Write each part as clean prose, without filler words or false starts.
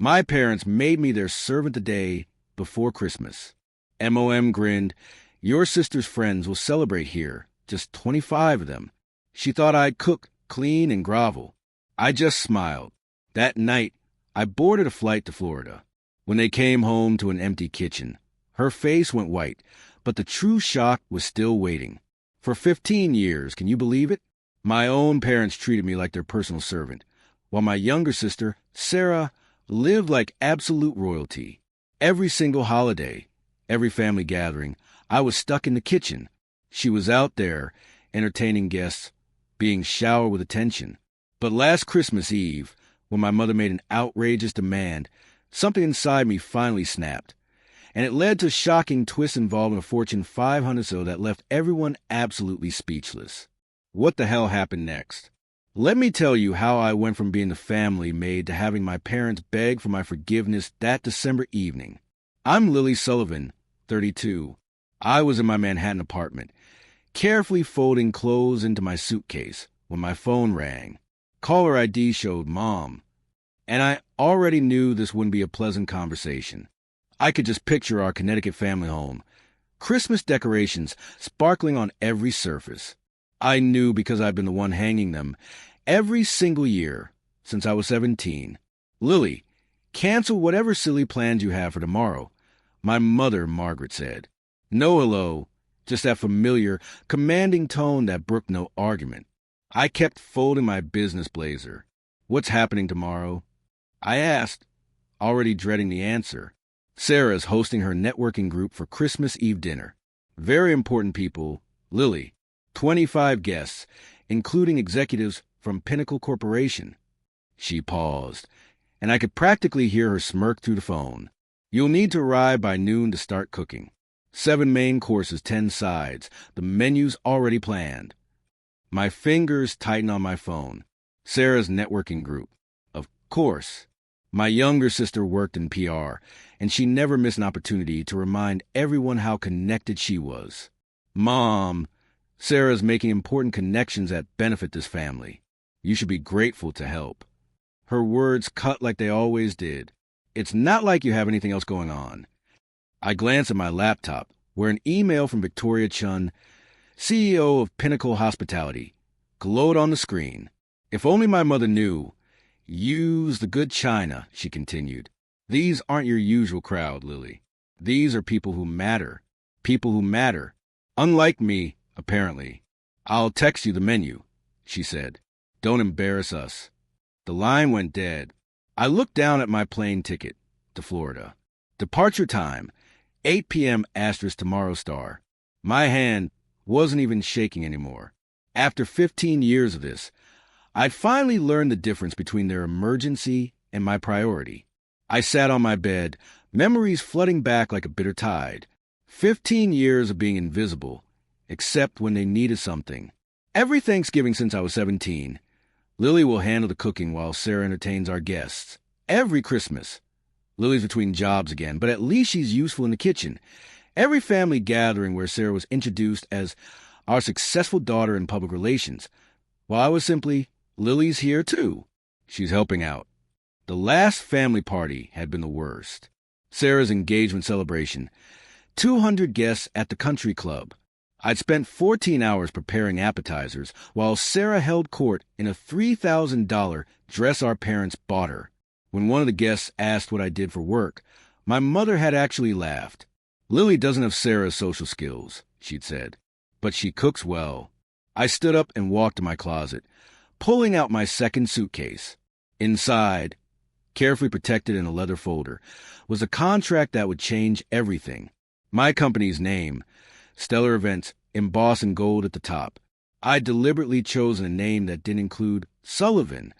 My parents made me their servant the day before Christmas. MOM grinned. Your sister's friends will celebrate here, just 25 of them. She thought I'd cook, clean, and grovel. I just smiled. That night, I boarded a flight to Florida. When they came home to an empty kitchen, her face went white, but the true shock was still waiting. For 15 years, can you believe it? My own parents treated me like their personal servant, while my younger sister, Sarah, lived like absolute royalty. Every single holiday, every family gathering, I was stuck in the kitchen. She was out there, entertaining guests, being showered with attention. But last Christmas Eve, when my mother made an outrageous demand, something inside me finally snapped. And it led to shocking twists involving a Fortune 500 so that left everyone absolutely speechless. What the hell happened next? Let me tell you how I went from being the family maid to having my parents beg for my forgiveness that December evening. I'm Lily Sullivan, 32. I was in my Manhattan apartment, carefully folding clothes into my suitcase when my phone rang. Caller ID showed Mom, and I already knew this wouldn't be a pleasant conversation. I could just picture our Connecticut family home, Christmas decorations sparkling on every surface. I knew because I've been the one hanging them every single year since I was 17. Lily, cancel whatever silly plans you have for tomorrow, my mother, Margaret, said. No hello, just that familiar, commanding tone that brooked no argument. I kept folding my business blazer. What's happening tomorrow? I asked, already dreading the answer. Sarah's hosting her networking group for Christmas Eve dinner. Very important people, Lily. 25 guests, including executives from Pinnacle Corporation. She paused, and I could practically hear her smirk through the phone. You'll need to arrive by noon to start cooking. 7 main courses, 10 sides. The menu's already planned. My fingers tightened on my phone. Sarah's networking group. Of course. My younger sister worked in PR, and she never missed an opportunity to remind everyone how connected she was. Mom, Sarah's making important connections that benefit this family. You should be grateful to help. Her words cut like they always did. It's not like you have anything else going on. I glanced at my laptop, where an email from Victoria Chun, CEO of Pinnacle Hospitality, glowed on the screen. If only my mother knew. Use the good china, she continued. These aren't your usual crowd, Lily. These are people who matter. People who matter. Unlike me, apparently. I'll text you the menu, she said. Don't embarrass us. The line went dead. I looked down at my plane ticket to Florida. Departure time, 8 p.m. * tomorrow star. My hand wasn't even shaking anymore. After 15 years of this, I'd finally learned the difference between their emergency and my priority. I sat on my bed, memories flooding back like a bitter tide. 15 years of being invisible, except when they needed something. Every Thanksgiving since I was 17, Lily will handle the cooking while Sarah entertains our guests. Every Christmas. Lily's between jobs again, but at least she's useful in the kitchen. Every family gathering where Sarah was introduced as our successful daughter in public relations, while I was simply, Lily's here too. She's helping out. The last family party had been the worst. Sarah's engagement celebration. 200 guests at the country club. I'd spent 14 hours preparing appetizers while Sarah held court in a $3,000 dress our parents bought her. When one of the guests asked what I did for work, my mother had actually laughed. Lily doesn't have Sarah's social skills, she'd said, but she cooks well. I stood up and walked to my closet, pulling out my second suitcase. Inside, carefully protected in a leather folder, was a contract that would change everything. My company's name, Stellar Events, embossed in gold at the top. I'd deliberately chosen a name that didn't include Sullivan.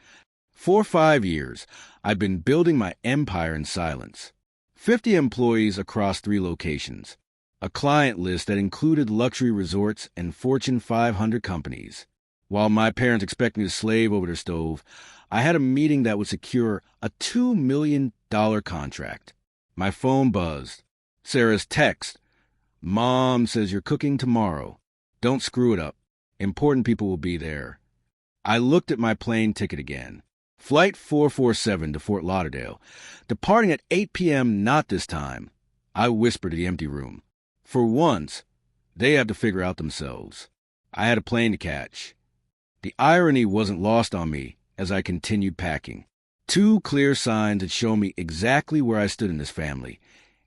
For 5 years, I'd been building my empire in silence. 50 employees across 3 locations. A client list that included luxury resorts and Fortune 500 companies. While my parents expected me to slave over their stove, I had a meeting that would secure a $2 million contract. My phone buzzed. Sarah's text. Mom says you're cooking tomorrow. Don't screw it up. Important people will be there. I looked at my plane ticket again. Flight 447 to Fort Lauderdale. Departing at 8 p.m. Not this time. I whispered to the empty room. For once, they have to figure out themselves. I had a plane to catch. The irony wasn't lost on me as I continued packing. 2 clear signs had shown me exactly where I stood in this family,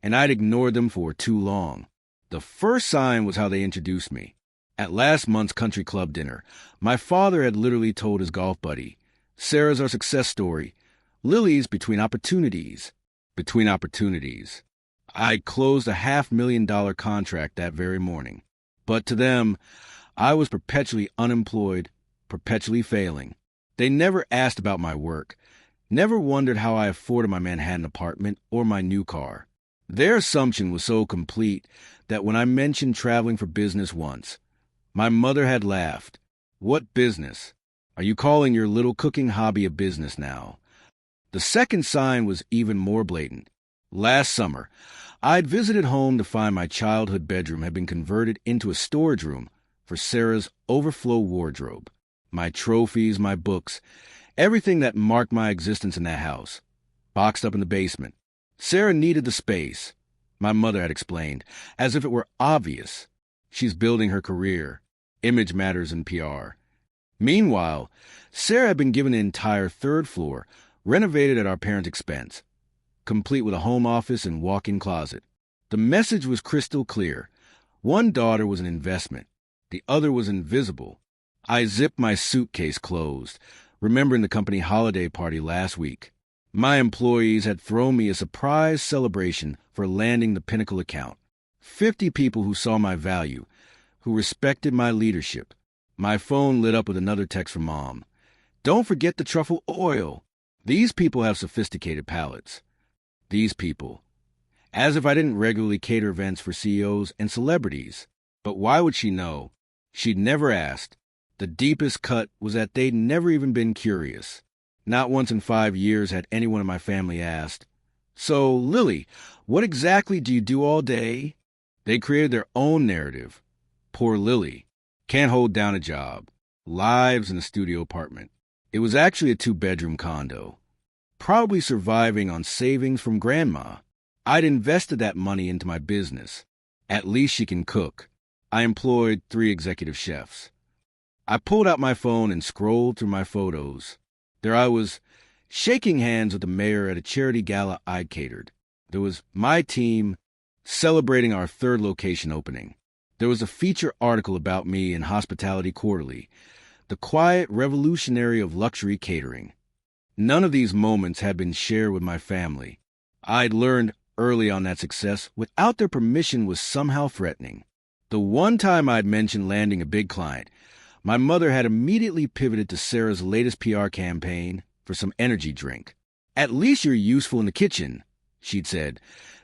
and I'd ignored them for too long. The first sign was how they introduced me. At last month's country club dinner, my father had literally told his golf buddy, "Sarah's our success story. Lily's between opportunities." Between opportunities. I closed a $500,000 contract that very morning. But to them, I was perpetually unemployed, perpetually failing. They never asked about my work, never wondered how I afforded my Manhattan apartment or my new car. Their assumption was so complete that when I mentioned traveling for business once, my mother had laughed. "What business? Are you calling your little cooking hobby a business now?" The second sign was even more blatant. Last summer, I'd visited home to find my childhood bedroom had been converted into a storage room for Sarah's overflow wardrobe. My trophies, my books, everything that marked my existence in that house, boxed up in the basement. Sarah needed the space, my mother had explained, as if it were obvious. She's building her career. Image matters in PR. Meanwhile, Sarah had been given an entire 3rd floor, renovated at our parents' expense, complete with a home office and walk-in closet. The message was crystal clear. One daughter was an investment. The other was invisible. I zipped my suitcase closed, remembering the company holiday party last week. My employees had thrown me a surprise celebration for landing the Pinnacle account. 50 people who saw my value, who respected my leadership. My phone lit up with another text from Mom. "Don't forget the truffle oil." These people have sophisticated palates. These people. As if I didn't regularly cater events for CEOs and celebrities. But why would she know? She'd never asked. The deepest cut was that they'd never even been curious. Not once in 5 years had anyone in my family asked, "So, Lily, what exactly do you do all day?" They created their own narrative. Poor Lily. Can't hold down a job. Lives in a studio apartment. It was actually a 2-bedroom condo. Probably surviving on savings from Grandma. I'd invested that money into my business. At least she can cook. I employed 3 executive chefs. I pulled out my phone and scrolled through my photos. There I was, shaking hands with the mayor at a charity gala I'd catered. There was my team celebrating our 3rd location opening. There was a feature article about me in Hospitality Quarterly, the quiet revolutionary of luxury catering. None of these moments had been shared with my family. I'd learned early on that success, without their permission, was somehow threatening. The one time I'd mentioned landing a big client, my mother had immediately pivoted to Sarah's latest PR campaign for some energy drink. "At least you're useful in the kitchen," she'd said,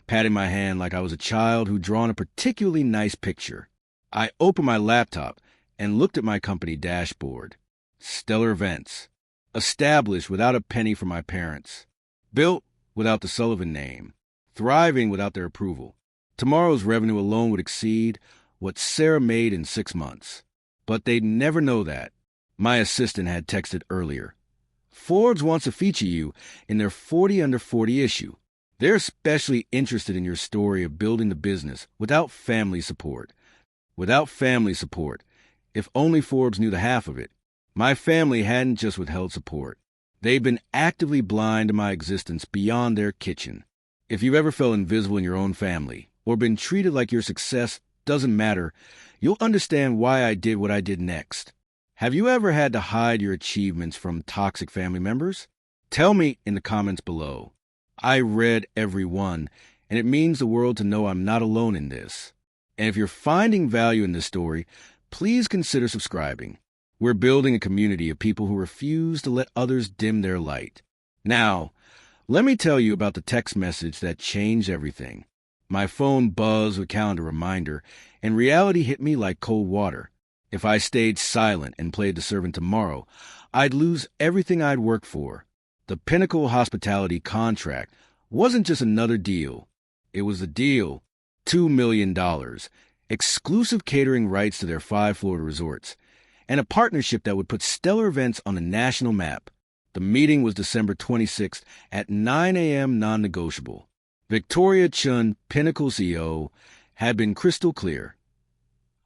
patting my hand like I was a child who'd drawn a particularly nice picture. I opened my laptop and looked at my company dashboard. Stellar Events. Established without a penny from my parents. Built without the Sullivan name. Thriving without their approval. Tomorrow's revenue alone would exceed what Sarah made in 6 months. But they'd never know that. My assistant had texted earlier. "Forbes wants to feature you in their 40 Under 40 issue. They're especially interested in your story of building the business without family support. Without family support. If only Forbes knew the half of it. My family hadn't just withheld support. They'd been actively blind to my existence beyond their kitchen. If you've ever felt invisible in your own family, or been treated like your success doesn't matter, you'll understand why I did what I did next. Have you ever had to hide your achievements from toxic family members? Tell me in the comments below. I read every one, and it means the world to know I'm not alone in this. And if you're finding value in this story, please consider subscribing. We're building a community of people who refuse to let others dim their light. Now, let me tell you about the text message that changed everything. My phone buzzed with calendar reminder, and reality hit me like cold water. If I stayed silent and played the servant tomorrow, I'd lose everything I'd worked for. The Pinnacle hospitality contract wasn't just another deal. It was a deal. $2 million, exclusive catering rights to their 5 Florida resorts, and a partnership that would put Stellar Events on the national map. The meeting was December 26th at 9 a.m. non-negotiable. Victoria Chun, Pinnacle CEO, had been crystal clear.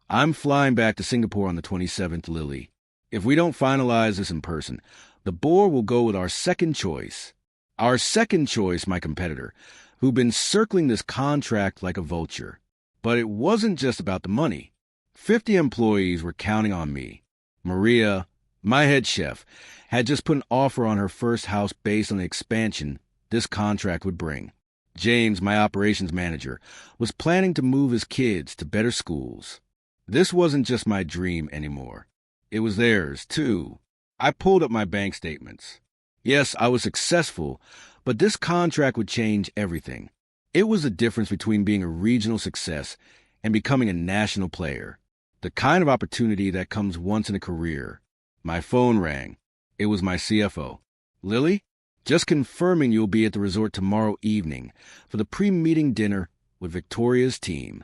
I'm flying back to Singapore on the 27th, Lily. If we don't finalize this in person, the board will go with our second choice. Our second choice, my competitor, who'd been circling this contract like a vulture. But it wasn't just about the money. 50 employees were counting on me. Maria, my head chef, had just put an offer on her first house based on the expansion this contract would bring. James, my operations manager, was planning to move his kids to better schools. This wasn't just my dream anymore. It was theirs, too. I pulled up my bank statements. Yes, I was successful, but this contract would change everything. It was the difference between being a regional success and becoming a national player. The kind of opportunity that comes once in a career. My phone rang. It was my CFO. Lily? Just confirming you'll be at the resort tomorrow evening for the pre-meeting dinner with Victoria's team.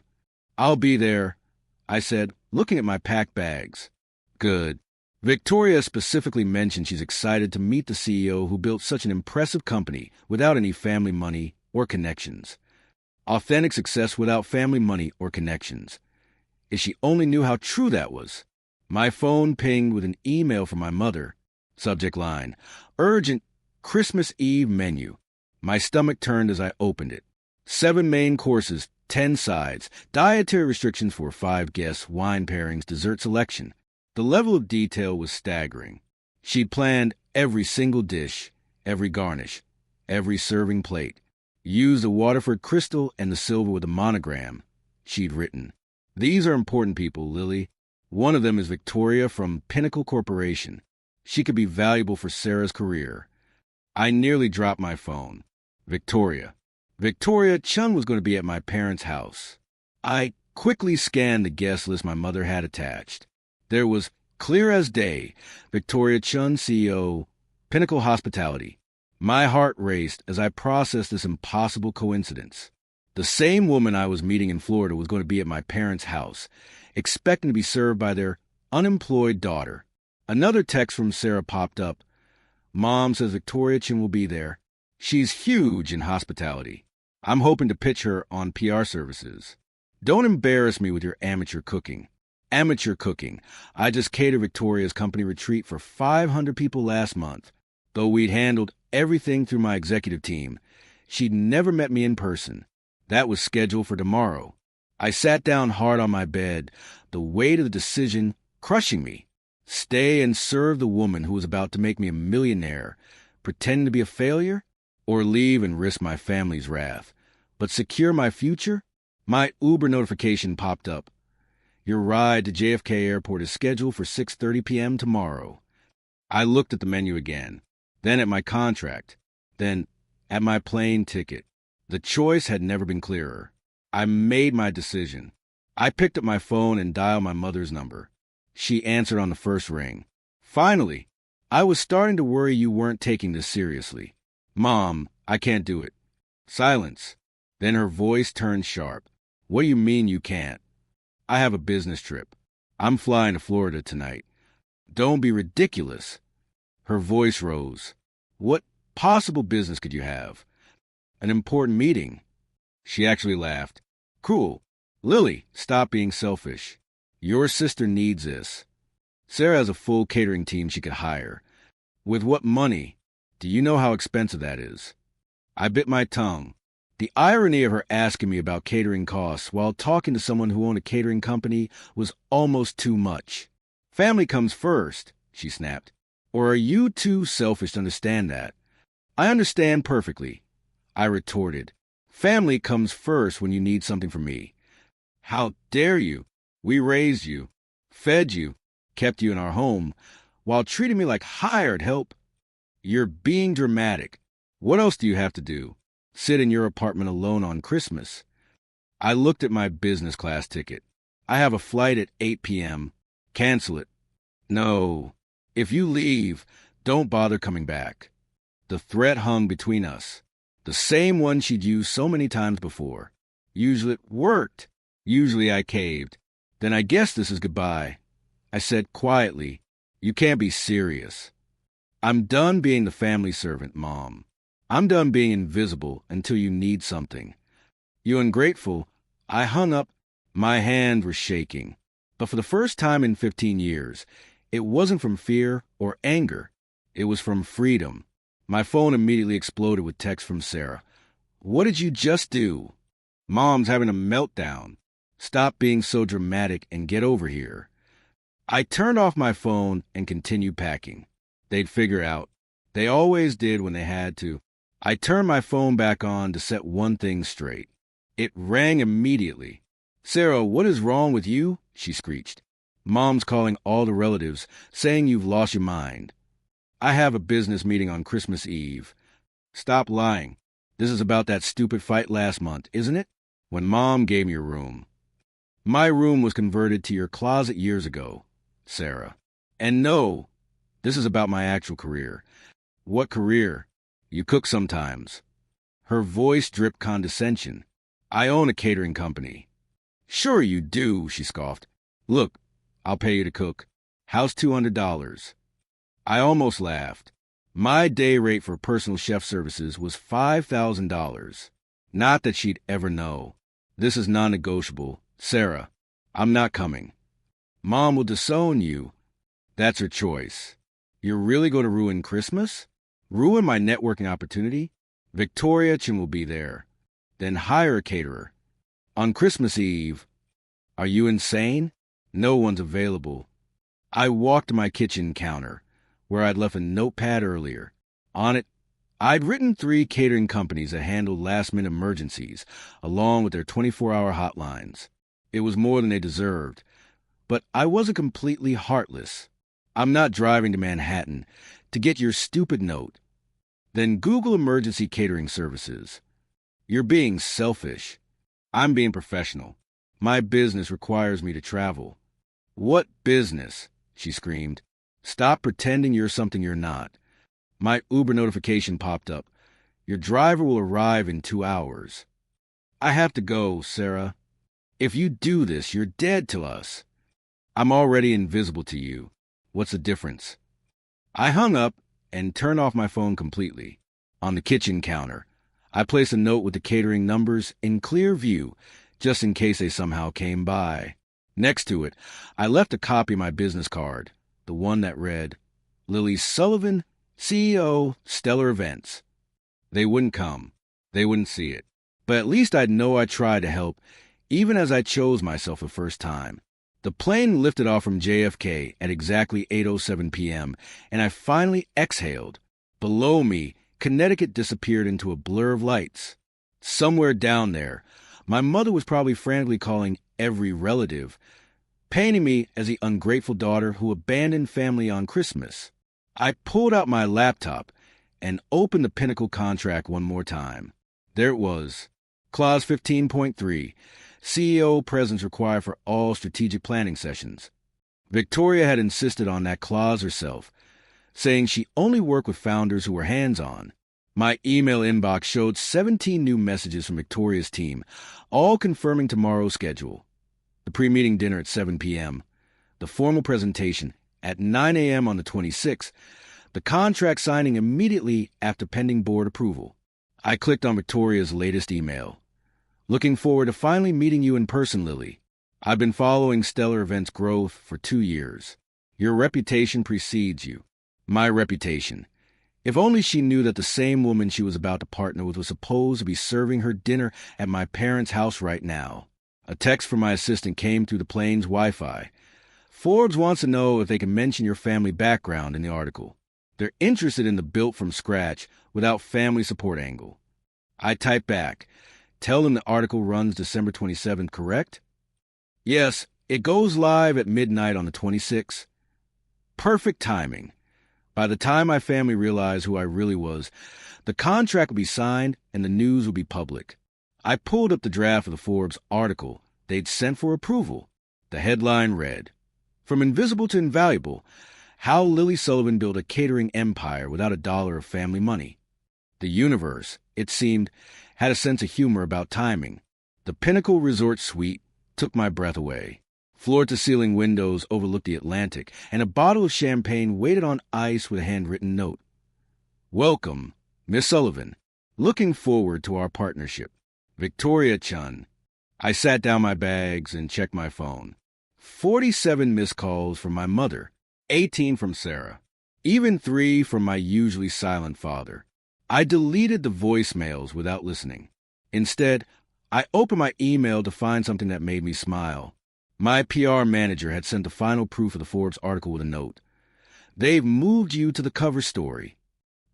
I'll be there, I said, looking at my packed bags. Good. Victoria specifically mentioned she's excited to meet the CEO who built such an impressive company without any family money or connections. Authentic success without family money or connections. If she only knew how true that was. My phone pinged with an email from my mother. Subject line, urgent Christmas Eve menu. My stomach turned as I opened it. 7 main courses, 10 sides, dietary restrictions for 5 guests, wine pairings, dessert selection. The level of detail was staggering. She'd planned every single dish, every garnish, every serving plate. Used the Waterford crystal and the silver with a monogram. She'd written, "These are important people, Lily. One of them is Victoria from Pinnacle Corporation. She could be valuable for Sarah's career." I nearly dropped my phone. Victoria. Victoria Chun was going to be at my parents' house. I quickly scanned the guest list my mother had attached. There was, clear as day, Victoria Chun, CEO, Pinnacle Hospitality. My heart raced as I processed this impossible coincidence. The same woman I was meeting in Florida was going to be at my parents' house, expecting to be served by their unemployed daughter. Another text from Sarah popped up. Mom says Victoria Chun will be there. She's huge in hospitality. I'm hoping to pitch her on PR services. Don't embarrass me with your amateur cooking. Amateur cooking. I just catered Victoria's company retreat for 500 people last month. Though we'd handled everything through my executive team, she'd never met me in person. That was scheduled for tomorrow. I sat down hard on my bed, the weight of the decision crushing me. Stay and serve the woman who was about to make me a millionaire, pretend to be a failure, or leave and risk my family's wrath. But secure my future? My Uber notification popped up. Your ride to JFK Airport is scheduled for 6:30 p.m. tomorrow. I looked at the menu again, then at my contract, then at my plane ticket. The choice had never been clearer. I made my decision. I picked up my phone and dialed my mother's number. She answered on the first ring. Finally, I was starting to worry you weren't taking this seriously. Mom, I can't do it. Silence. Then her voice turned sharp. What do you mean you can't? I have a business trip. I'm flying to Florida tonight. Don't be ridiculous. Her voice rose. What possible business could you have? An important meeting. She actually laughed. Cool. Lily, stop being selfish. Your sister needs this. Sarah has a full catering team she could hire. With what money? Do you know how expensive that is? I bit my tongue. The irony of her asking me about catering costs while talking to someone who owned a catering company was almost too much. Family comes first, she snapped. Or are you too selfish to understand that? I understand perfectly, I retorted. Family comes first when you need something from me. How dare you? We raised you, fed you, kept you in our home, while treating me like hired help. You're being dramatic. What else do you have to do? Sit in your apartment alone on Christmas? I looked at my business class ticket. I have a flight at 8 p.m. Cancel it. No. If you leave, don't bother coming back. The threat hung between us. The same one she'd used so many times before. Usually it worked. Usually I caved. Then I guess this is goodbye. I said quietly, you can't be serious. I'm done being the family servant, Mom. I'm done being invisible until you need something. You ungrateful. I hung up. My hands were shaking. But for the first time in 15 years, it wasn't from fear or anger. It was from freedom. My phone immediately exploded with text from Sarah. What did you just do? Mom's having a meltdown. Stop being so dramatic and get over here. I turned off my phone and continued packing. They'd figure out. They always did when they had to. I turned my phone back on to set one thing straight. It rang immediately. Sarah, what is wrong with you? She screeched. Mom's calling all the relatives, saying you've lost your mind. I have a business meeting on Christmas Eve. Stop lying. This is about that stupid fight last month, isn't it? When Mom gave me your room. My room was converted to your closet years ago, Sarah. And no, this is about my actual career. What career? You cook sometimes. Her voice dripped condescension. I own a catering company. Sure you do, she scoffed. Look, I'll pay you to cook. How's $200? I almost laughed. My day rate for personal chef services was $5,000. Not that she'd ever know. This is non-negotiable. Sarah, I'm not coming. Mom will disown you. That's her choice. You're really going to ruin Christmas? Ruin my networking opportunity? Victoria Chin will be there. Then hire a caterer. On Christmas Eve. Are you insane? No one's available. I walked to my kitchen counter, where I'd left a notepad earlier. On it, I'd written 3 catering companies that handled last-minute emergencies, along with their 24-hour hotlines. It was more than they deserved, but I wasn't completely heartless. I'm not driving to Manhattan to get your stupid note. Then Google emergency catering services. You're being selfish. I'm being professional. My business requires me to travel. What business? She screamed. Stop pretending you're something you're not. My Uber notification popped up. Your driver will arrive in 2 hours. I have to go, Sarah. If you do this, you're dead to us. I'm already invisible to you. What's the difference? I hung up and turned off my phone completely. On the kitchen counter, I placed a note with the catering numbers in clear view, just in case they somehow came by. Next to it, I left a copy of my business card, the one that read, Lily Sullivan, CEO, Stellar Events. They wouldn't come. They wouldn't see it. But at least I'd know I tried to help, even as I chose myself the first time. The plane lifted off from JFK at exactly 8:07 p.m., and I finally exhaled. Below me, Connecticut disappeared into a blur of lights. Somewhere down there, my mother was probably frantically calling every relative, painting me as the ungrateful daughter who abandoned family on Christmas. I pulled out my laptop and opened the Pinnacle contract one more time. There it was. Clause 15.3. CEO presence required for all strategic planning sessions. Victoria had insisted on that clause herself, saying she only worked with founders who were hands-on. My email inbox showed 17 new messages from Victoria's team, all confirming tomorrow's schedule. The pre-meeting dinner at 7 p.m., the formal presentation at 9 a.m. on the 26th, the contract signing immediately after pending board approval. I clicked on Victoria's latest email. Looking forward to finally meeting you in person, Lily. I've been following Stellar Events' growth for 2 years. Your reputation precedes you. My reputation. If only she knew that the same woman she was about to partner with was supposed to be serving her dinner at my parents' house right now. A text from my assistant came through the plane's Wi-Fi. Forbes wants to know if they can mention your family background in the article. They're interested in the built from scratch without family support angle. I type back. Tell them the article runs December 27th, correct? Yes, it goes live at midnight on the 26th. Perfect timing. By the time my family realized who I really was, the contract would be signed and the news would be public. I pulled up the draft of the Forbes article they'd sent for approval. The headline read, From Invisible to Invaluable, How Lily Sullivan Built a Catering Empire Without a Dollar of Family Money. The universe, it seemed, had a sense of humor about timing. The Pinnacle Resort Suite took my breath away. Floor-to-ceiling windows overlooked the Atlantic, and a bottle of champagne waited on ice with a handwritten note. Welcome, Miss Sullivan. Looking forward to our partnership. Victoria Chun. I sat down my bags and checked my phone. 47 missed calls from my mother, 18 from Sarah, even 3 from my usually silent father. I deleted the voicemails without listening. Instead, I opened my email to find something that made me smile. My PR manager had sent the final proof of the Forbes article with a note. They've moved you to the cover story.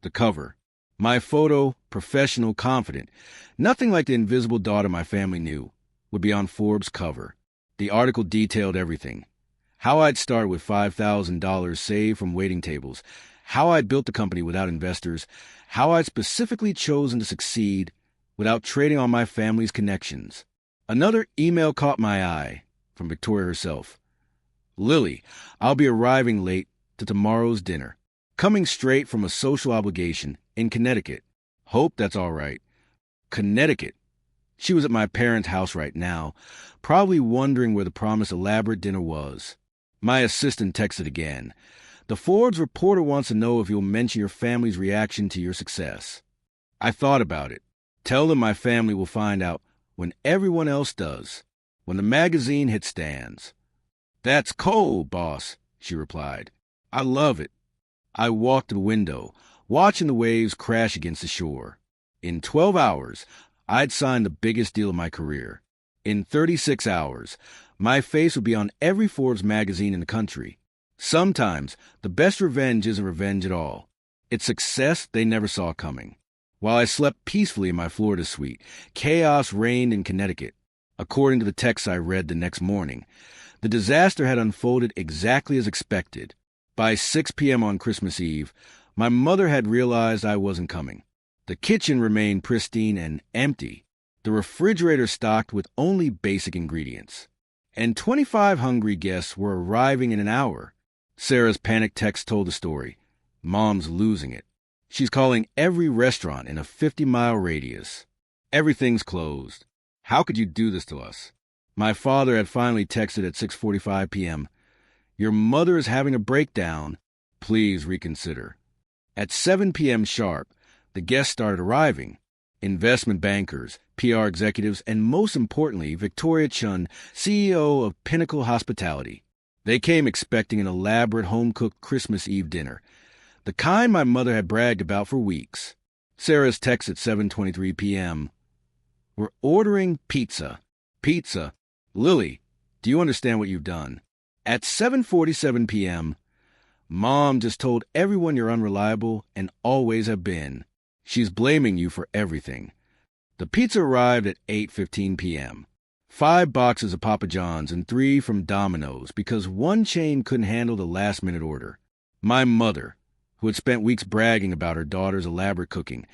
The cover. My photo, professional, confident, nothing like the invisible daughter my family knew, would be on Forbes' cover. The article detailed everything. How I'd started with $5,000 saved from waiting tables, how I'd built the company without investors, how I'd specifically chosen to succeed without trading on my family's connections. Another email caught my eye, from Victoria herself. Lily, I'll be arriving late to tomorrow's dinner, coming straight from a social obligation in Connecticut. Hope that's all right. Connecticut. She was at my parents' house right now, probably wondering where the promised elaborate dinner was. My assistant texted again. The Forbes reporter wants to know if you'll mention your family's reaction to your success. I thought about it. Tell them my family will find out when everyone else does, when the magazine hits stands. That's cold, boss, she replied. I love it. I walked to the window, watching the waves crash against the shore. In 12 hours, I'd signed the biggest deal of my career. In 36 hours, my face would be on every Forbes magazine in the country. Sometimes, the best revenge isn't revenge at all. It's success they never saw coming. While I slept peacefully in my Florida suite, chaos reigned in Connecticut. According to the text I read the next morning, the disaster had unfolded exactly as expected. By 6 p.m. on Christmas Eve, my mother had realized I wasn't coming. The kitchen remained pristine and empty, the refrigerator stocked with only basic ingredients. And 25 hungry guests were arriving in an hour. Sarah's panic text told the story. Mom's losing it. She's calling every restaurant in a 50-mile radius. Everything's closed. How could you do this to us? My father had finally texted at 6:45 p.m. Your mother is having a breakdown. Please reconsider. At 7 p.m. sharp, the guests started arriving. Investment bankers, PR executives, and most importantly, Victoria Chun, CEO of Pinnacle Hospitality. They came expecting an elaborate home-cooked Christmas Eve dinner, the kind my mother had bragged about for weeks. Sarah's text at 7:23 p.m. We're ordering pizza. Pizza. Lily, do you understand what you've done? At 7:47 p.m., Mom just told everyone you're unreliable and always have been. She's blaming you for everything. The pizza arrived at 8:15 p.m. 5 boxes of Papa John's and 3 from Domino's because one chain couldn't handle the last-minute order. My mother, who had spent weeks bragging about her daughter's elaborate cooking,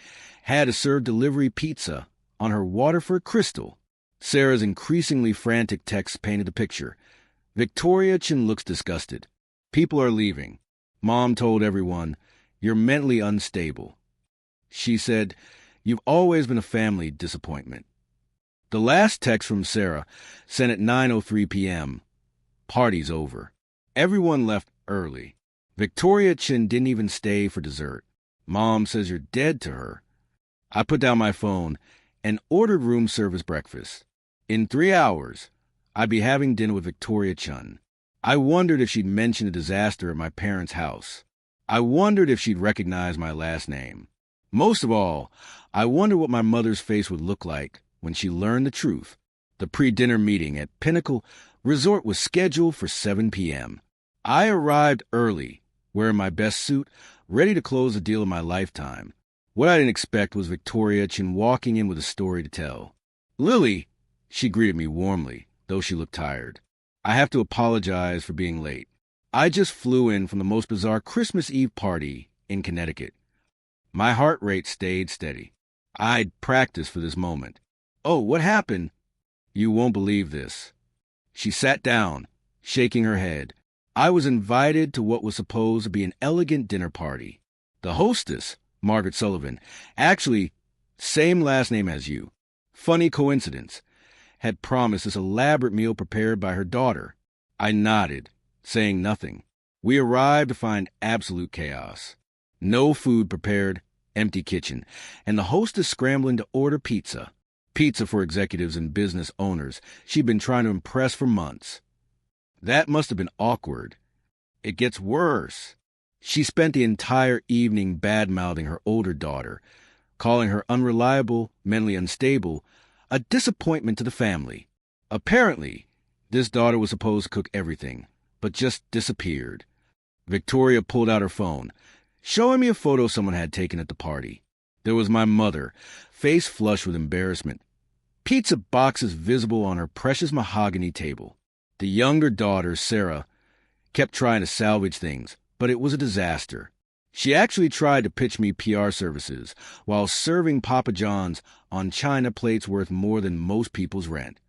had to serve delivery pizza on her Waterford Crystal. Sarah's increasingly frantic text painted the picture. Victoria Chin looks disgusted. People are leaving. Mom told everyone, you're mentally unstable. She said, you've always been a family disappointment. The last text from Sarah, sent at 9:03 p.m. Party's over. Everyone left early. Victoria Chin didn't even stay for dessert. Mom says you're dead to her. I put down my phone and ordered room service breakfast. In 3 hours, I'd be having dinner with Victoria Chun. I wondered if she'd mention the disaster at my parents' house. I wondered if she'd recognize my last name. Most of all, I wondered what my mother's face would look like when she learned the truth. The pre-dinner meeting at Pinnacle Resort was scheduled for 7 p.m. I arrived early, wearing my best suit, ready to close the deal of my lifetime. What I didn't expect was Victoria Chin walking in with a story to tell. Lily, she greeted me warmly, though she looked tired. I have to apologize for being late. I just flew in from the most bizarre Christmas Eve party in Connecticut. My heart rate stayed steady. I'd practiced for this moment. Oh, what happened? You won't believe this. She sat down, shaking her head. I was invited to what was supposed to be an elegant dinner party. The hostess, Margaret Sullivan, actually, same last name as you. Funny coincidence. Had promised this elaborate meal prepared by her daughter. I nodded, saying nothing. We arrived to find absolute chaos. No food prepared, empty kitchen, and the hostess scrambling to order pizza. Pizza for executives and business owners she'd been trying to impress for months. That must have been awkward. It gets worse. She spent the entire evening bad-mouthing her older daughter, calling her unreliable, mentally unstable, a disappointment to the family. Apparently, this daughter was supposed to cook everything, but just disappeared. Victoria pulled out her phone, showing me a photo someone had taken at the party. There was my mother, face flushed with embarrassment, pizza boxes visible on her precious mahogany table. The younger daughter, Sarah, kept trying to salvage things, but it was a disaster. She actually tried to pitch me PR services while serving Papa John's on china plates worth more than most people's rent.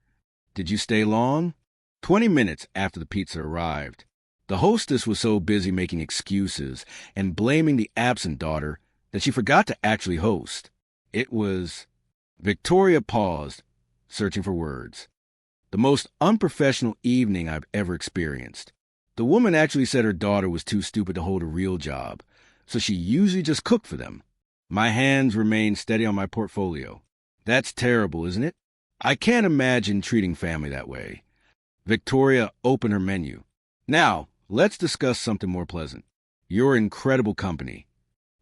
Did you stay long? 20 minutes after the pizza arrived. The hostess was so busy making excuses and blaming the absent daughter that she forgot to actually host. It was... Victoria paused, searching for words. The most unprofessional evening I've ever experienced. The woman actually said her daughter was too stupid to hold a real job, so she usually just cooked for them. My hands remained steady on my portfolio. That's terrible, isn't it? I can't imagine treating family that way. Victoria opened her menu. Now, let's discuss something more pleasant. Your incredible company.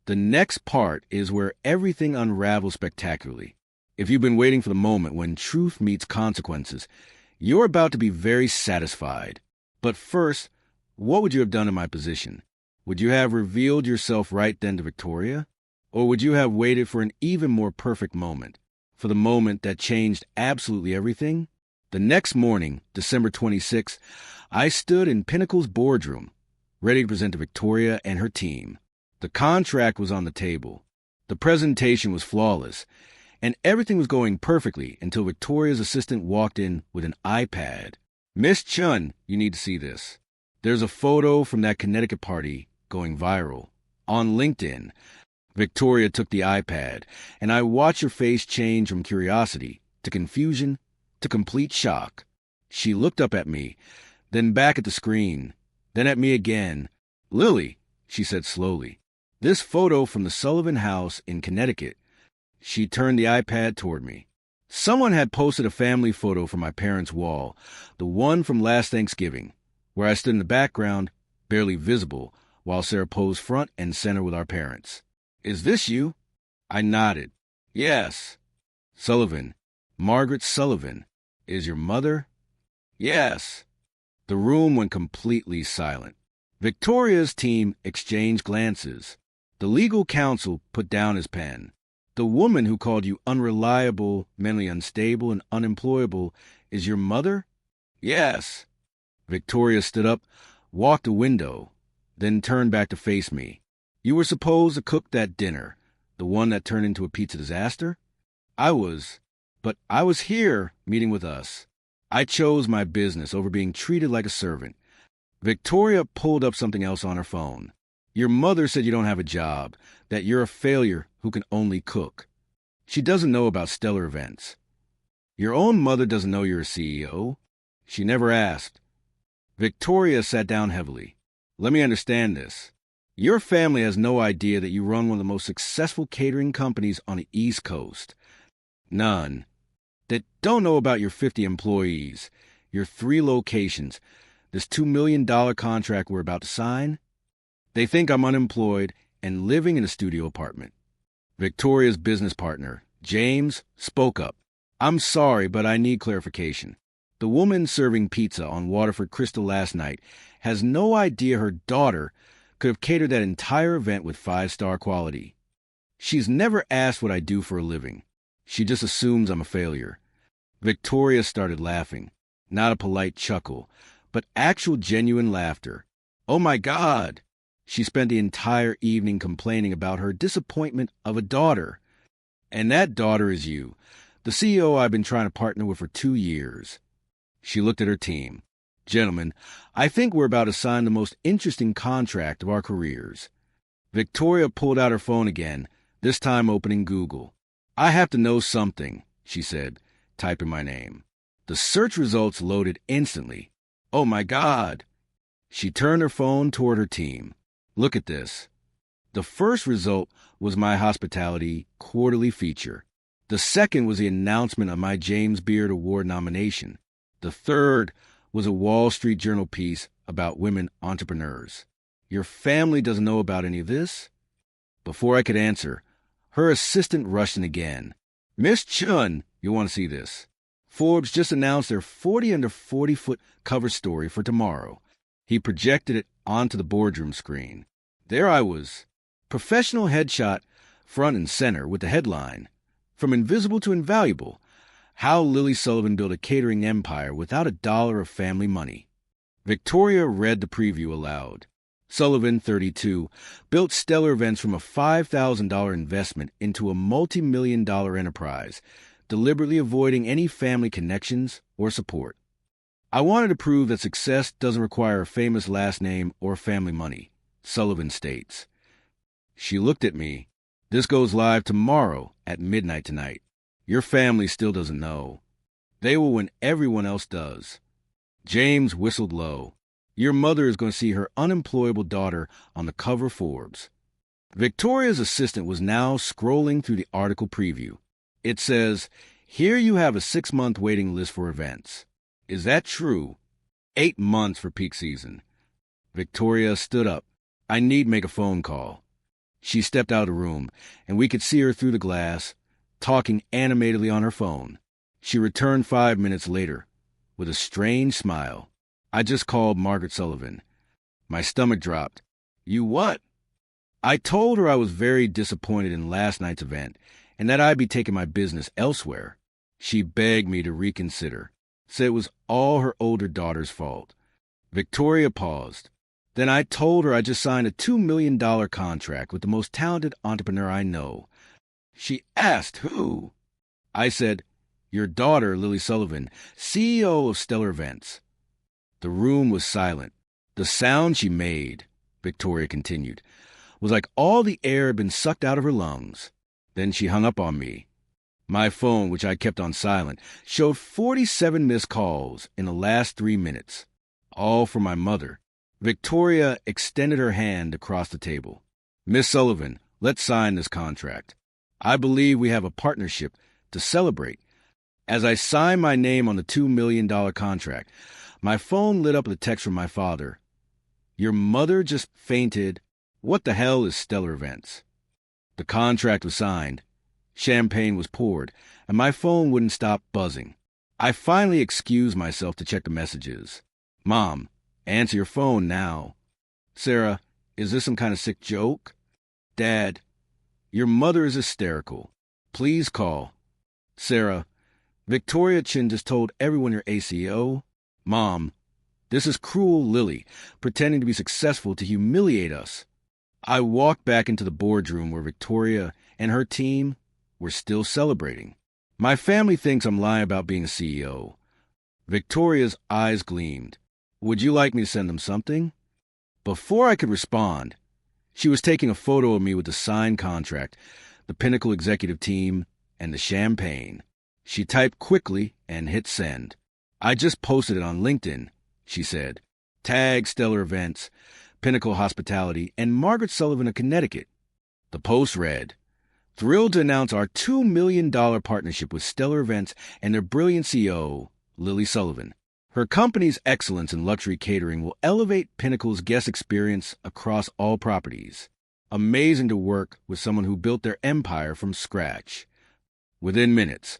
The next part is where everything unravels spectacularly. If you've been waiting for the moment when truth meets consequences, you're about to be very satisfied. But first, what would you have done in my position? Would you have revealed yourself right then to Victoria? Or would you have waited for an even more perfect moment? For the moment that changed absolutely everything? The next morning, December 26th, I stood in Pinnacle's boardroom, ready to present to Victoria and her team. The contract was on the table. The presentation was flawless, and everything was going perfectly until Victoria's assistant walked in with an iPad. Miss Chun, you need to see this. There's a photo from that Connecticut party going viral. On LinkedIn, Victoria took the iPad, and I watched her face change from curiosity to confusion to complete shock. She looked up at me, then back at the screen, then at me again. "Lily," she said slowly, "this photo from the Sullivan house in Connecticut." She turned the iPad toward me. Someone had posted a family photo from my parents' wall, the one from last Thanksgiving, where I stood in the background, barely visible, while Sarah posed front and center with our parents. "Is this you?" I nodded. "Yes." "Sullivan. Margaret Sullivan. Is your mother?" "Yes." The room went completely silent. Victoria's team exchanged glances. The legal counsel put down his pen. "The woman who called you unreliable, mentally unstable, and unemployable is your mother?" "Yes." Victoria stood up, walked to a window, then turned back to face me. "You were supposed to cook that dinner, the one that turned into a pizza disaster?" But I was here, meeting with us. I chose my business over being treated like a servant." Victoria pulled up something else on her phone. "Your mother said you don't have a job, that you're a failure who can only cook. She doesn't know about stellar events. Your own mother doesn't know you're a CEO. She never asked." Victoria sat down heavily. "Let me understand this. Your family has no idea that you run one of the most successful catering companies on the East Coast. None. They don't know about your 50 employees, your 3 locations, this $2 million contract we're about to sign. They think I'm unemployed and living in a studio apartment." Victoria's business partner, James, spoke up. "I'm sorry, but I need clarification. The woman serving pizza on Waterford Crystal last night has no idea her daughter could have catered that entire event with 5-star quality. She's never asked what I do for a living. She just assumes I'm a failure." Victoria started laughing. Not a polite chuckle, but actual genuine laughter. "Oh my God!" She spent the entire evening complaining about her disappointment of a daughter. "And that daughter is you, the CEO I've been trying to partner with for 2 years. She looked at her team. "Gentlemen, I think we're about to sign the most interesting contract of our careers." Victoria pulled out her phone again, this time opening Google. "I have to know something," she said, typing my name. The search results loaded instantly. Oh my God. She turned her phone toward her team. Look at this. The first result was my hospitality quarterly feature. The second was the announcement of my James Beard Award nomination. The third was a Wall Street Journal piece about women entrepreneurs. Your family doesn't know about any of this? Before I could answer, her assistant rushed in again. Miss Chun, you'll want to see this. Forbes just announced their 40 under 40-foot cover story for tomorrow. He projected it onto the boardroom screen. There I was, professional headshot, front and center with the headline, From Invisible to Invaluable, How Lily Sullivan Built a Catering Empire Without a Dollar of Family Money. Victoria read the preview aloud. Sullivan, 32, built Stellar Events from a $5,000 investment into a multi-million-dollar enterprise, deliberately avoiding any family connections or support. I wanted to prove that success doesn't require a famous last name or family money, Sullivan states. She looked at me. This goes live tomorrow at midnight tonight. Your family still doesn't know. They will when everyone else does. James whistled low. Your mother is going to see her unemployable daughter on the cover of Forbes. Victoria's assistant was now scrolling through the article preview. It says, here you have a 6-month waiting list for events. Is that true? 8 months for peak season. Victoria stood up. I need make a phone call. She stepped out of the room, and we could see her through the glass, talking animatedly on her phone. She returned 5 minutes later, with a strange smile. I just called Margaret Sullivan. My stomach dropped. You what? I told her I was very disappointed in last night's event and that I'd be taking my business elsewhere. She begged me to reconsider, said it was all her older daughter's fault. Victoria paused. Then I told her I just signed a $2 million contract with the most talented entrepreneur I know. She asked who. I said, your daughter, Lily Sullivan, CEO of Stellar Events. The room was silent. The sound she made, Victoria continued, was like all the air had been sucked out of her lungs. Then she hung up on me. My phone, which I kept on silent, showed 47 missed calls in the last 3 minutes, all from my mother. Victoria extended her hand across the table. Miss Sullivan, let's sign this contract. I believe we have a partnership to celebrate. As I signed my name on the $2 million contract, my phone lit up with a text from my father. Your mother just fainted. What the hell is Stellar Events? The contract was signed. Champagne was poured, and my phone wouldn't stop buzzing. I finally excused myself to check the messages. Mom, answer your phone now. Sarah, is this some kind of sick joke? Dad, your mother is hysterical. Please call. Sarah, Victoria Chin just told everyone you're ACO. Mom, this is cruel Lily, pretending to be successful to humiliate us. I walked back into the boardroom where Victoria and her team were still celebrating. My family thinks I'm lying about being a CEO. Victoria's eyes gleamed. Would you like me to send them something? Before I could respond, she was taking a photo of me with the signed contract, the Pinnacle executive team, and the champagne. She typed quickly and hit send. I just posted it on LinkedIn, she said. Tag Stellar Events, Pinnacle Hospitality, and Margaret Sullivan of Connecticut. The post read, thrilled to announce our $2 million partnership with Stellar Events and their brilliant CEO, Lily Sullivan. Her company's excellence in luxury catering will elevate Pinnacle's guest experience across all properties. Amazing to work with someone who built their empire from scratch. Within minutes,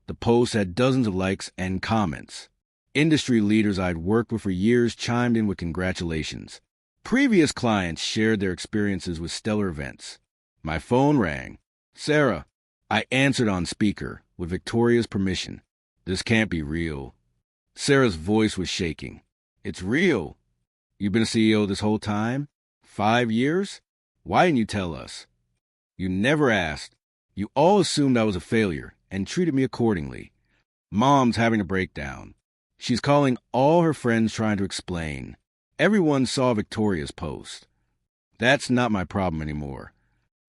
the post had dozens of likes and comments. Industry leaders I'd worked with for years chimed in with congratulations. Previous clients shared their experiences with Stellar Events. My phone rang. Sarah. I answered on speaker, with Victoria's permission. This can't be real. Sarah's voice was shaking. It's real. You've been a CEO this whole time? 5 years? Why didn't you tell us? You never asked. You all assumed I was a failure and treated me accordingly. Mom's having a breakdown. She's calling all her friends trying to explain. Everyone saw Victoria's post. That's not my problem anymore.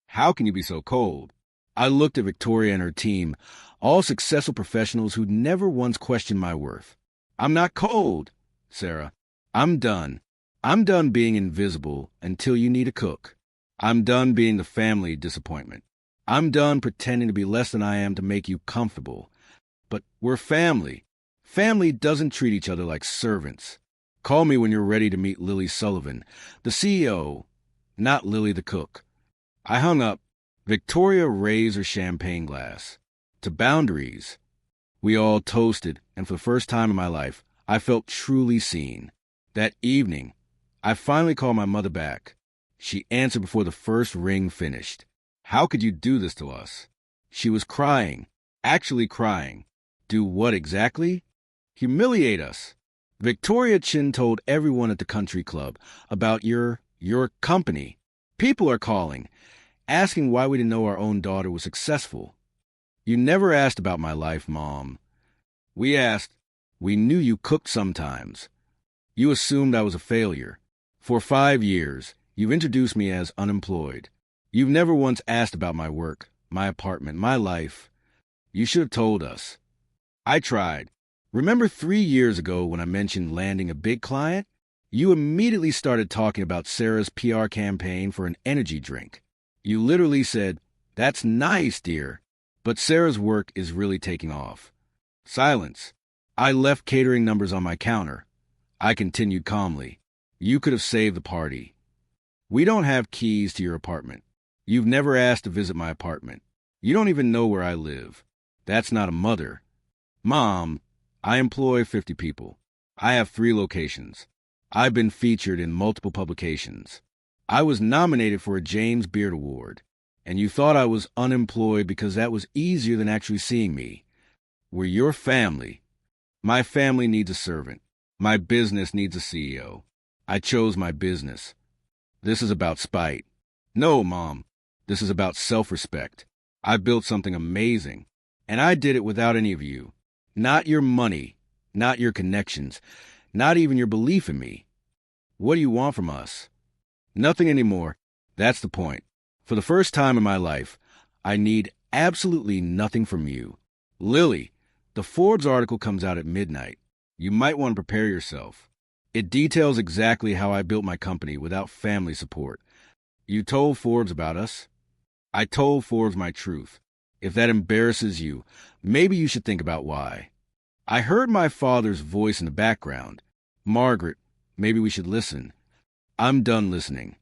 How can you be so cold? I looked at Victoria and her team, all successful professionals who'd never once questioned my worth. I'm not cold. Sarah. I'm done. I'm done being invisible until you need a cook. I'm done being the family disappointment. I'm done pretending to be less than I am to make you comfortable. But we're family. Family doesn't treat each other like servants. Call me when you're ready to meet Lily Sullivan, the CEO, not Lily the cook. I hung up. Victoria raised her champagne glass. To boundaries. We all toasted, and for the first time in my life, I felt truly seen. That evening, I finally called my mother back. She answered before the first ring finished. How could you do this to us? She was crying, actually crying. Do what exactly? Humiliate us. Victoria Chin told everyone at the country club about your company. People are calling, asking why we didn't know our own daughter was successful. You never asked about my life, Mom. We asked. We knew you cooked sometimes. You assumed I was a failure. For 5 years, you've introduced me as unemployed. You've never once asked about my work, my apartment, my life. You should have told us. I tried. Remember 3 years ago when I mentioned landing a big client? You immediately started talking about Sarah's PR campaign for an energy drink. You literally said, "That's nice, dear, but Sarah's work is really taking off." Silence. I left catering numbers on my counter. I continued calmly. You could have saved the party. We don't have keys to your apartment. You've never asked to visit my apartment. You don't even know where I live. That's not a mother. Mom, I employ 50 people. I have 3 locations. I've been featured in multiple publications. I was nominated for a James Beard Award, and you thought I was unemployed because that was easier than actually seeing me. We're your family. My family needs a servant. My business needs a CEO. I chose my business. This is about spite. No, Mom. This is about self-respect. I built something amazing, and I did it without any of you. Not your money, not your connections, not even your belief in me. What do you want from us? Nothing anymore. That's the point. For the first time in my life, I need absolutely nothing from you. Lily, the Forbes article comes out at midnight. You might want to prepare yourself. It details exactly how I built my company without family support. You told Forbes about us. I told Forbes my truth. If that embarrasses you, maybe you should think about why. I heard my father's voice in the background. Margaret, maybe we should listen. I'm done listening.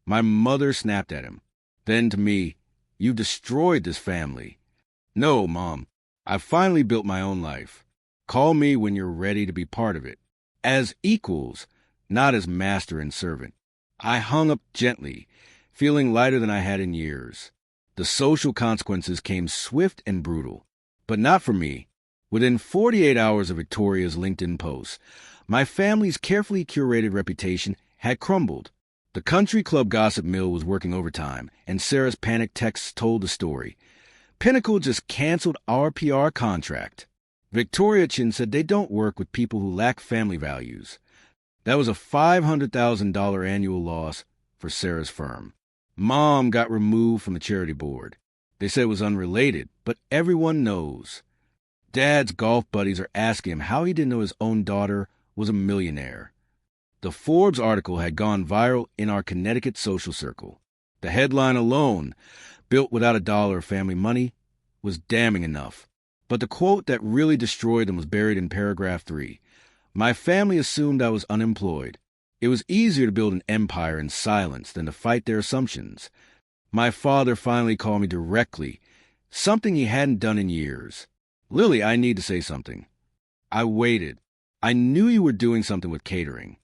My mother snapped at him. Then to me, you destroyed this family. No, Mom, I've finally built my own life. Call me when you're ready to be part of it. As equals, not as master and servant. I hung up gently, feeling lighter than I had in years. The social consequences came swift and brutal, but not for me. Within 48 hours of Victoria's LinkedIn post, my family's carefully curated reputation had crumbled. The country club gossip mill was working overtime, and Sarah's panicked texts told the story. Pinnacle just canceled our PR contract. Victoria Chin said they don't work with people who lack family values. That was a $500,000 annual loss for Sarah's firm. Mom got removed from the charity board. They said it was unrelated, but everyone knows. Dad's golf buddies are asking him how he didn't know his own daughter was a millionaire. The Forbes article had gone viral in our Connecticut social circle. The headline alone, "Built without a dollar of family money," was damning enough. But the quote that really destroyed them was buried in paragraph 3. My family assumed I was unemployed. It was easier to build an empire in silence than to fight their assumptions. My father finally called me directly, something he hadn't done in years. Lily, I need to say something. I waited. I knew you were doing something with catering.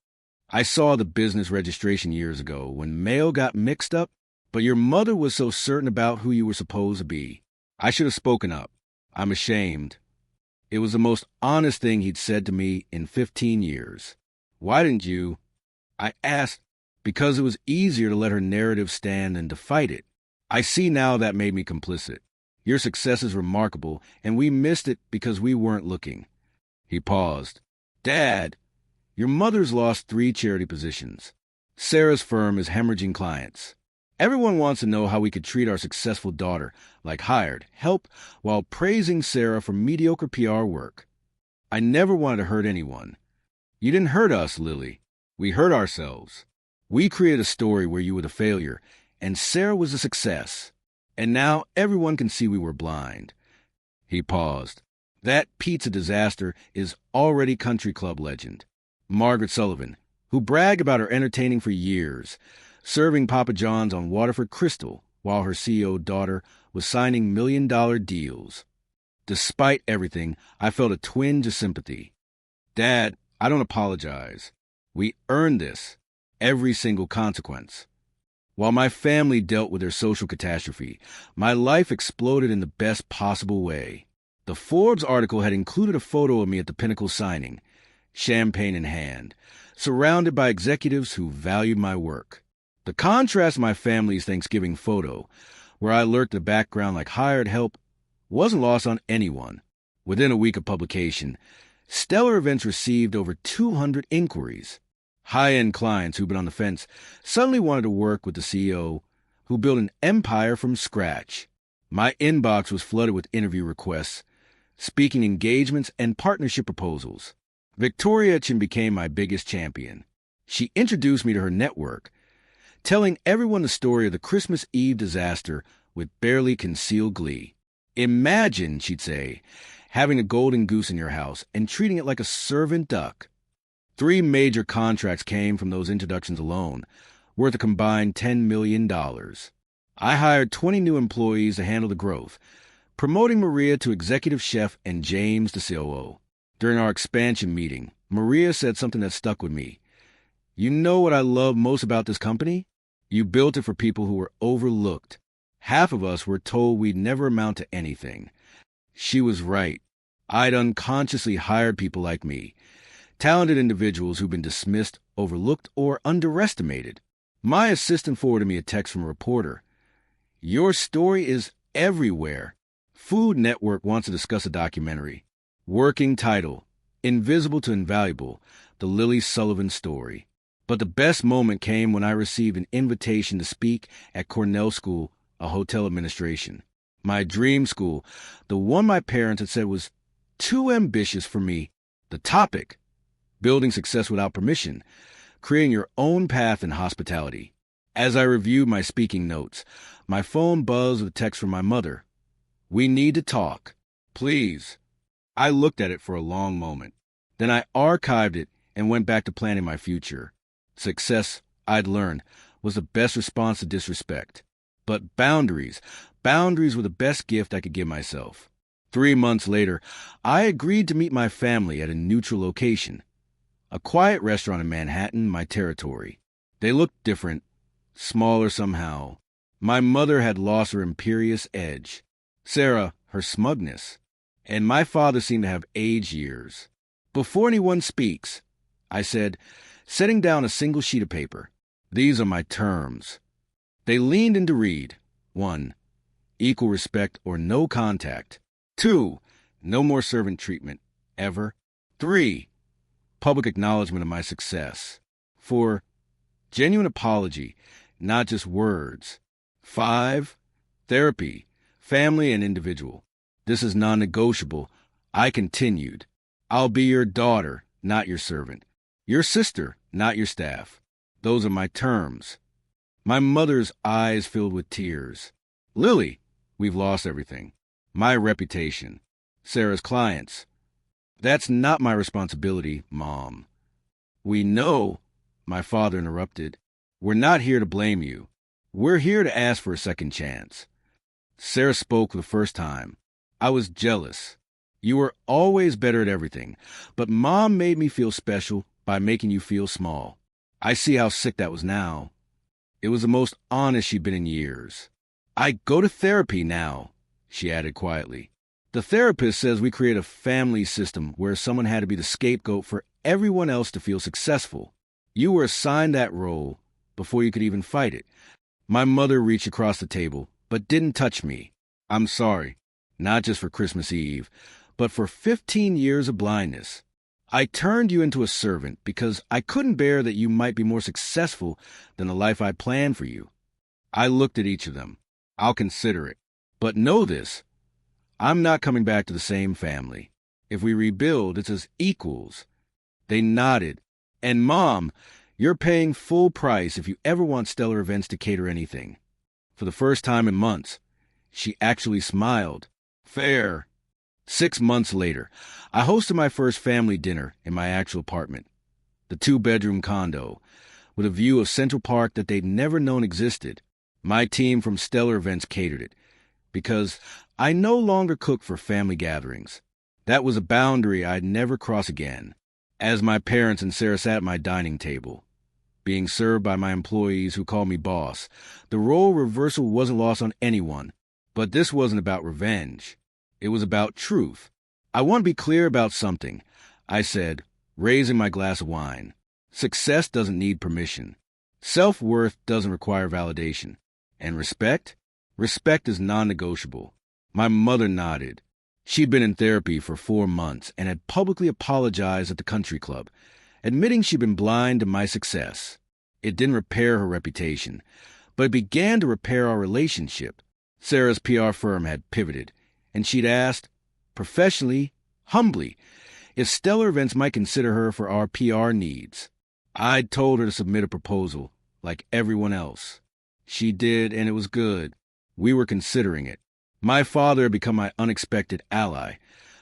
I saw the business registration years ago when mail got mixed up, but your mother was so certain about who you were supposed to be. I should have spoken up. I'm ashamed. It was the most honest thing he'd said to me in 15 years. Why didn't you? I asked because it was easier to let her narrative stand than to fight it. I see now that made me complicit. Your success is remarkable, and we missed it because we weren't looking. He paused. Dad, your mother's lost 3 charity positions. Sarah's firm is hemorrhaging clients. Everyone wants to know how we could treat our successful daughter, like hired help, while praising Sarah for mediocre PR work. I never wanted to hurt anyone. You didn't hurt us, Lily. We hurt ourselves. We created a story where you were the failure, and Sarah was a success. And now everyone can see we were blind." He paused. "That pizza disaster is already country club legend. Margaret Sullivan, who bragged about her entertaining for years, serving Papa John's on Waterford Crystal while her CEO daughter was signing million-dollar deals. Despite everything, I felt a twinge of sympathy. Dad, I don't apologize. We earned this, every single consequence. While my family dealt with their social catastrophe, my life exploded in the best possible way. The Forbes article had included a photo of me at the Pinnacle signing, champagne in hand, surrounded by executives who valued my work. The contrast to my family's Thanksgiving photo, where I lurked in the background like hired help, wasn't lost on anyone. Within a week of publication, Stellar Events received over 200 inquiries. High-end clients who'd been on the fence suddenly wanted to work with the CEO, who built an empire from scratch. My inbox was flooded with interview requests, speaking engagements, and partnership proposals. Victoria Etchen became my biggest champion. She introduced me to her network, telling everyone the story of the Christmas Eve disaster with barely concealed glee. "Imagine," she'd say, "having a golden goose in your house and treating it like a servant duck." 3 major contracts came from those introductions alone, worth a combined $10 million. I hired 20 new employees to handle the growth, promoting Maria to executive chef and James to COO. During our expansion meeting, Maria said something that stuck with me. "You know what I love most about this company? You built it for people who were overlooked. Half of us were told we'd never amount to anything." She was right. I'd unconsciously hired people like me, talented individuals who'd been dismissed, overlooked, or underestimated. My assistant forwarded me a text from a reporter. "Your story is everywhere. Food Network wants to discuss a documentary. Working title, Invisible to Invaluable, The Lily Sullivan Story." But the best moment came when I received an invitation to speak at Cornell School of Hotel Administration. My dream school, the one my parents had said was too ambitious for me. The topic: building success without permission, creating your own path in hospitality. As I reviewed my speaking notes, my phone buzzed with a text from my mother. "We need to talk. Please." I looked at it for a long moment. Then I archived it and went back to planning my future. Success, I'd learned, was the best response to disrespect. But boundaries were the best gift I could give myself. 3 months later, I agreed to meet my family at a neutral location, a quiet restaurant in Manhattan, my territory. They looked different, smaller somehow. My mother had lost her imperious edge, Sarah her smugness, and my father seemed to have age years. "Before anyone speaks," I said, setting down a single sheet of paper, "these are my terms." They leaned in to read. 1. Equal respect or no contact. 2. No more servant treatment, ever. 3. Public acknowledgement of my success. 4. Genuine apology, not just words. 5. Therapy, family and individual. This is non-negotiable. I continued. "I'll be your daughter, not your servant. Your sister, not your staff. Those are my terms." My mother's eyes filled with tears. "Lily, we've lost everything. My reputation. Sarah's clients." "That's not my responsibility, Mom." "We know," my father interrupted. "We're not here to blame you. We're here to ask for a second chance." Sarah spoke for the first time. "I was jealous. You were always better at everything, but Mom made me feel special by making you feel small. I see how sick that was now." It was the most honest she'd been in years. "I go to therapy now," she added quietly. "The therapist says we create a family system where someone had to be the scapegoat for everyone else to feel successful. You were assigned that role before you could even fight it." My mother reached across the table, but didn't touch me. "I'm sorry, not just for Christmas Eve, but for 15 years of blindness. I turned you into a servant because I couldn't bear that you might be more successful than the life I planned for you." I looked at each of them. "I'll consider it. But know this, I'm not coming back to the same family. If we rebuild, it's as equals. They nodded. And Mom, you're paying full price if you ever want Stellar Events to cater anything. For the first time in months, she actually smiled. Fair. 6 months later, I hosted my first family dinner in my actual apartment, the 2-bedroom condo, with a view of Central Park that they'd never known existed. My team from Stellar Events catered it, because I no longer cooked for family gatherings. That was a boundary I'd never cross again. As my parents and Sarah sat at my dining table, being served by my employees who called me boss, the role reversal wasn't lost on anyone. But this wasn't about revenge. It was about truth. I want to be clear about something, I said, raising my glass of wine. Success doesn't need permission. Self-worth doesn't require validation. And respect? Respect is non-negotiable. My mother nodded. She'd been in therapy for 4 months and had publicly apologized at the country club, admitting she'd been blind to my success. It didn't repair her reputation, but it began to repair our relationship. Sarah's PR firm had pivoted, and she'd asked, professionally, humbly, if Stellar Events might consider her for our PR needs. I'd told her to submit a proposal, like everyone else. She did, and it was good. We were considering it. My father had become my unexpected ally,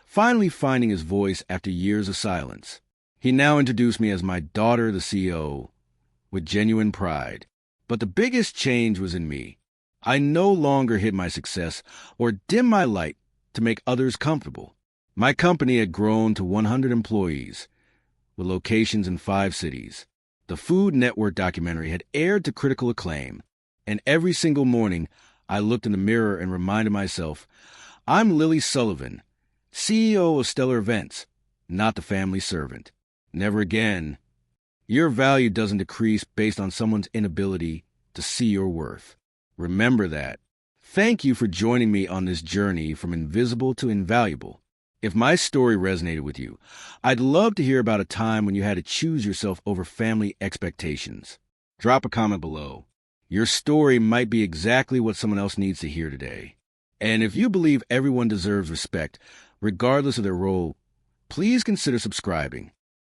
finally finding his voice after years of silence. He now introduced me as my daughter, the CEO, with genuine pride. But the biggest change was in me. I no longer hid my success or dimmed my light to make others comfortable. My company had grown to 100 employees, with locations in 5 cities. The Food Network documentary had aired to critical acclaim, and every single morning I looked in the mirror and reminded myself, I'm Lily Sullivan, CEO of Stellar Events, not the family servant. Never again. Your value doesn't decrease based on someone's inability to see your worth. Remember that. Thank you for joining me on this journey from invisible to invaluable. If my story resonated with you, I'd love to hear about a time when you had to choose yourself over family expectations. Drop a comment below. Your story might be exactly what someone else needs to hear today. And if you believe everyone deserves respect, regardless of their role, please consider subscribing.